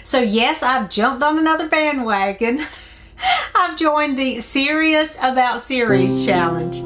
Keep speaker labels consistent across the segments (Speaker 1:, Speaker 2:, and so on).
Speaker 1: So yes, I've jumped on another bandwagon. I've joined the Serious About Series challenge.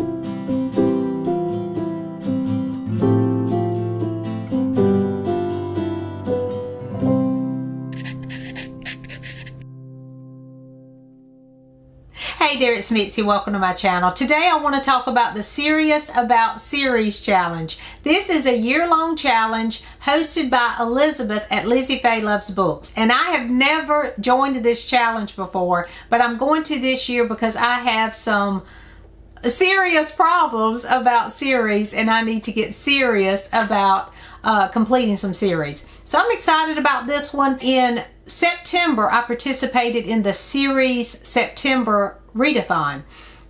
Speaker 1: Hey there, it's Mitzi. Welcome to my channel. Today I want to talk about the Serious About Series challenge. This is a year-long challenge hosted by Elizabeth at Lizzie Faye Loves Books. And I have never joined this challenge before, but I'm going to this year because I have some serious problems about series and I need to get serious about completing some series. So I'm excited about this one. In September, I participated in the series September readathon.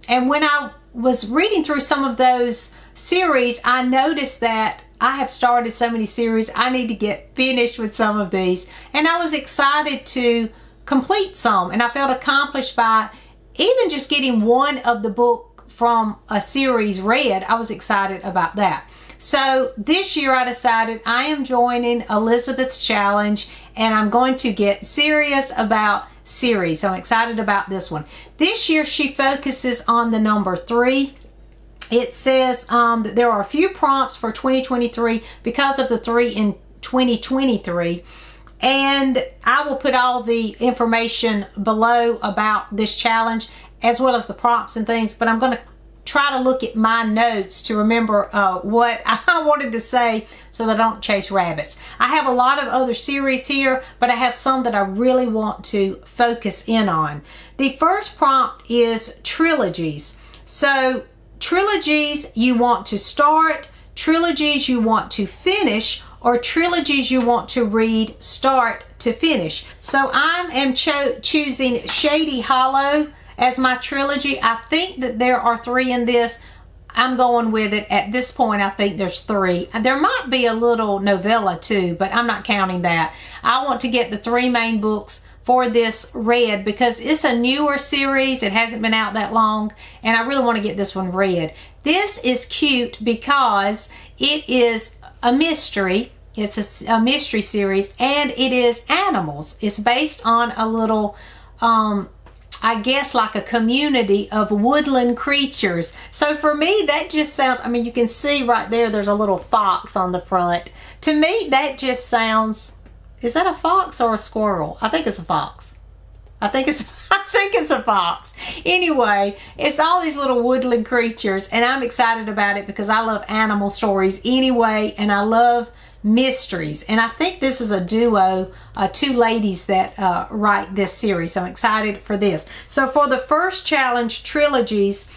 Speaker 1: And when I was reading through some of those series, I noticed that I have started so many series. I need to get finished with some of these. And I was excited to complete some. And I felt accomplished by even just getting one of the book from a series read. I was excited about that. So this year I decided I am joining Elizabeth's challenge and I'm going to get serious about series. So I'm excited about this one. This year she focuses on the number 3. It says that there are a few prompts for 2023 because of the 3 in 2023. And I will put all the information below about this challenge as well as the prompts and things, but I'm going to try to look at my notes to remember what I wanted to say so that I don't chase rabbits. I have a lot of other series here, but I have some that I really want to focus in on. The first prompt is trilogies. So trilogies you want to start, trilogies you want to finish, or trilogies you want to read start to finish. So I am choosing Shady Hollow as my trilogy. I think that there are 3 in this. I'm going with it. At this point, I think there's 3. There might be a little novella too, but I'm not counting that. I want to get the 3 main books for this read because it's a newer series. It hasn't been out that long, and I really want to get this one read. This is cute because it is a mystery. It's a mystery series, and it is animals. It's based on a little I guess like a community of woodland creatures. So for me, that just sounds, I mean, you can see right there, there's a little fox on the front. To me, that just sounds, is that a fox or a squirrel? I think it's a fox. I think it's a fox. Anyway, it's all these little woodland creatures, and I'm excited about it because I love animal stories anyway, and I love mysteries. And I think this is a duo, 2 ladies that write this series. So I'm excited for this. So for the first challenge, trilogies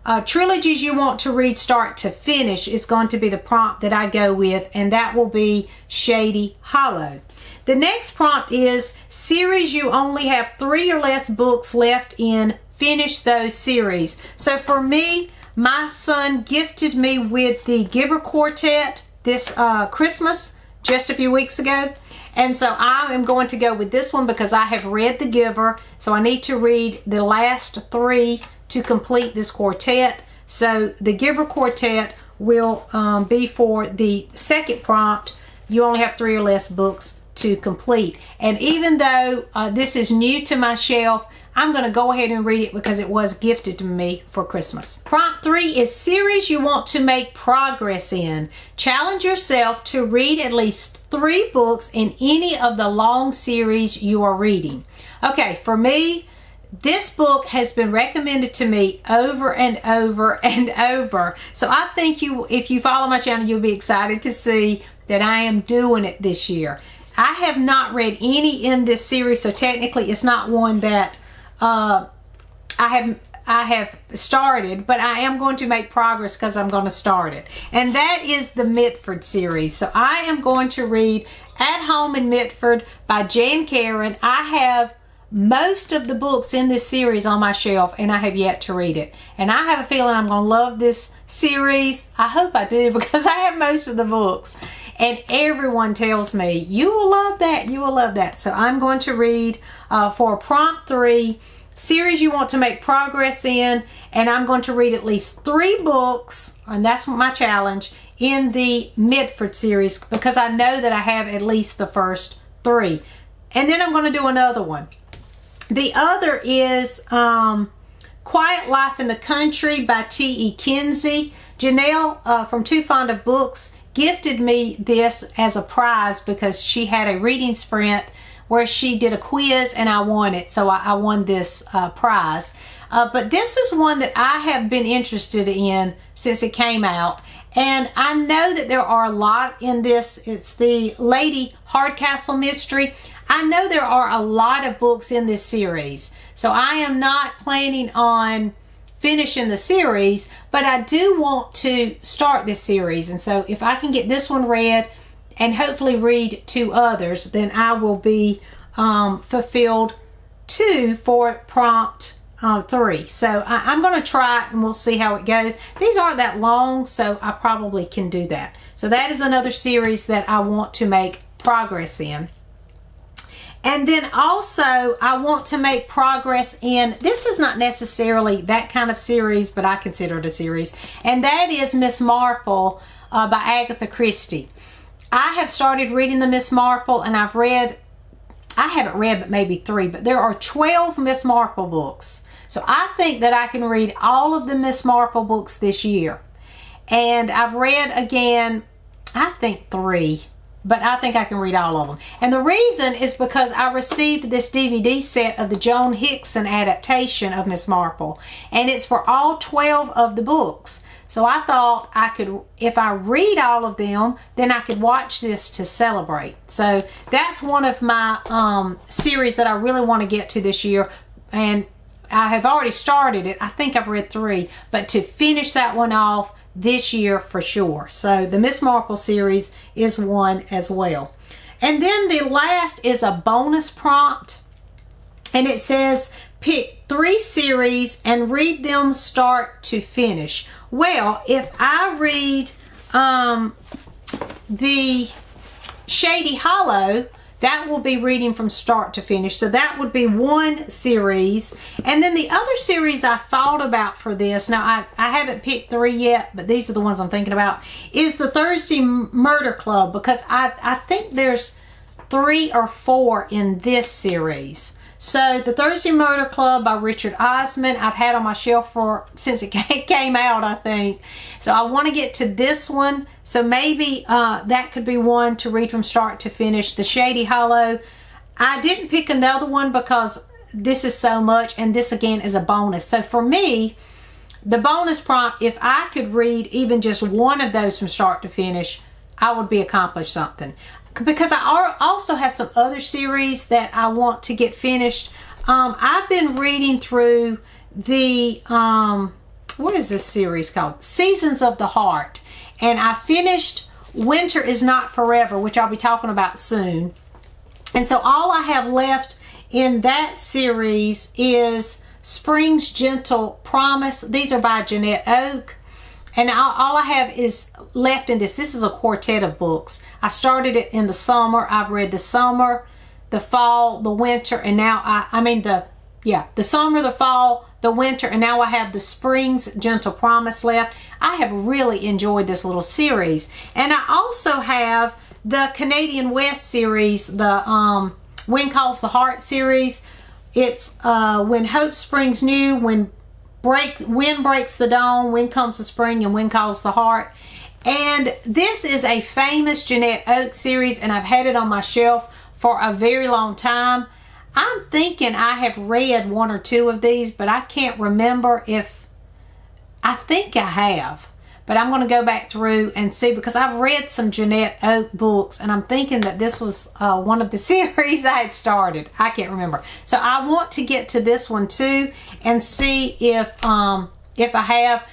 Speaker 1: you want to read start to finish is going to be the prompt that I go with, and that will be Shady Hollow. The next prompt is series you only have 3 or less books left in, finish those series. So for me, my son gifted me with the Giver Quartet this Christmas just a few weeks ago, and so I am going to go with this one because I have read The Giver, so I need to read the last 3 to complete this quartet. So the Giver Quartet will be for the second prompt. You only have 3 or less books to complete, and even though this is new to my shelf, I'm going to go ahead and read it because it was gifted to me for Christmas. Prompt 3 is series you want to make progress in. Challenge yourself to read at least 3 books in any of the long series you are reading. Okay, for me, this book has been recommended to me over and over and over. So I think if you follow my channel, you'll be excited to see that I am doing it this year. I have not read any in this series, so technically it's not one that I have started, but I am going to make progress because I'm going to start it. And that is the Mitford series. So I am going to read At Home in Mitford by Jan Karon. I have most of the books in this series on my shelf, and I have yet to read it. And I have a feeling I'm going to love this series. I hope I do because I have most of the books. And everyone tells me, you will love that, you will love that. So I'm going to read for prompt 3, series you want to make progress in, and I'm going to read at least 3 books, and that's my challenge, in the Mitford series because I know that I have at least the first 3. And then I'm going to do another one. The other is Quiet Life in the Country by T.E. Kinsey. Janelle from Too Fond of Books gifted me this as a prize because she had a reading sprint where she did a quiz and I won it. So I won this prize. But this is one that I have been interested in since it came out. And I know that there are a lot in this. It's the Lady Hardcastle mystery. I know there are a lot of books in this series. So I am not planning on finishing the series, but I do want to start this series. And so if I can get this one read and hopefully read 2 others, then I will be fulfilled 2 for prompt 3. So I'm going to try it and we'll see how it goes. These aren't that long, so I probably can do that. So that is another series that I want to make progress in. And then also I want to make progress in, this is not necessarily that kind of series, but I consider it a series, and that is Miss Marple by Agatha Christie. I have started reading the Miss Marple, and I haven't read but maybe 3, but there are 12 Miss Marple books. So I think that I can read all of the Miss Marple books this year. And I've read, again, I think 3, but I think I can read all of them. And the reason is because I received this DVD set of the Joan Hickson adaptation of Miss Marple, and it's for all 12 of the books. So I thought I could, if I read all of them, then I could watch this to celebrate. So that's one of my series that I really want to get to this year. And I have already started it. I think I've read 3, but to finish that one off this year for sure. So the Miss Marple series is one as well. And then the last is a bonus prompt, and it says pick 3 series and read them start to finish. Well, if I read the Shady Hollow, that will be reading from start to finish. So that would be one series. And then the other series I thought about for this, now I haven't picked 3 yet, but these are the ones I'm thinking about, is the Thursday Murder Club, because I think there's 3 or 4 in this series. So the Thursday Murder Club by Richard Osman, I've had on my shelf since it came out, I think. So I want to get to this one. So maybe that could be one to read from start to finish. The Shady Hollow. I didn't pick another one because this is so much, and this again is a bonus. So for me, the bonus prompt, if I could read even just one of those from start to finish, I would be accomplished something. Because I also have some other series that I want to get finished. I've been reading through the, what is this series called? Seasons of the Heart. And I finished Winter is Not Forever, which I'll be talking about soon. And so all I have left in that series is Spring's Gentle Promise. These are by Jeanette Oak. And all I have is left in this. This is a quartet of books. I started it in the summer. I've read the summer, the fall, the winter, and now the summer, the fall, the winter, and now I have the Spring's Gentle Promise left. I have really enjoyed this little series. And I also have the Canadian West series, the Wind Calls the Heart series. It's When Hope Springs New, When Wind Breaks the Dawn, When Comes the Spring, and When Calls the Heart. And this is a famous Jeanette Oak series, and I've had it on my shelf for a very long time. I'm thinking I have read 1 or 2 of these, but I can't remember if, I think I have. But I'm going to go back through and see, because I've read some Jeanette Oak books, and I'm thinking that this was one of the series I had started. I can't remember. So I want to get to this one too and see if I have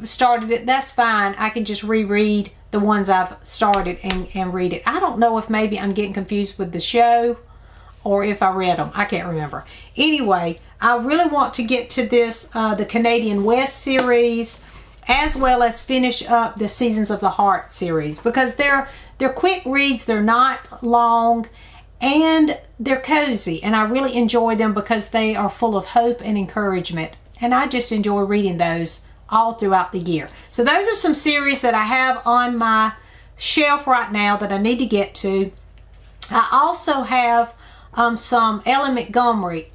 Speaker 1: started it, that's fine. I can just reread the ones I've started and read it. I don't know if maybe I'm getting confused with the show or if I read them. I can't remember. Anyway, I really want to get to this, the Canadian West series, as well as finish up the Seasons of the Heart series, because they're quick reads, they're not long, and they're cozy, and I really enjoy them because they are full of hope and encouragement, and I just enjoy reading those all throughout the year. So those are some series that I have on my shelf right now that I need to get to. I also have some Ellen Montgomery.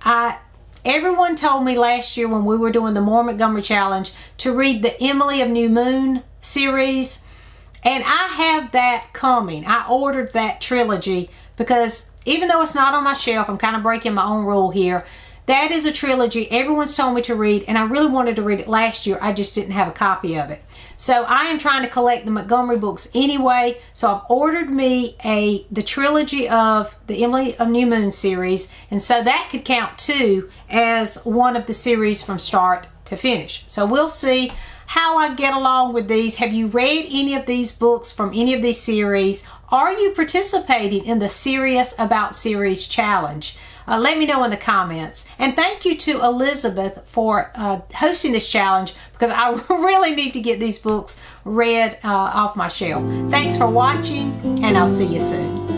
Speaker 1: Everyone told me last year when we were doing the More Montgomery Challenge to read the Emily of New Moon series, and I have that coming. I ordered that trilogy because even though it's not on my shelf, I'm kind of breaking my own rule here. That is a trilogy everyone's told me to read, and I really wanted to read it last year. I just didn't have a copy of it. So I am trying to collect the Montgomery books anyway. So I've ordered me the trilogy of the Emily of New Moon series, and so that could count too as one of the series from start to finish. So we'll see how I get along with these. Have you read any of these books from any of these series? Are you participating in the Serious About Series challenge? Let me know in the comments. And thank you to Elizabeth for hosting this challenge, because I really need to get these books read off my shelf. Thanks for watching, and I'll see you soon.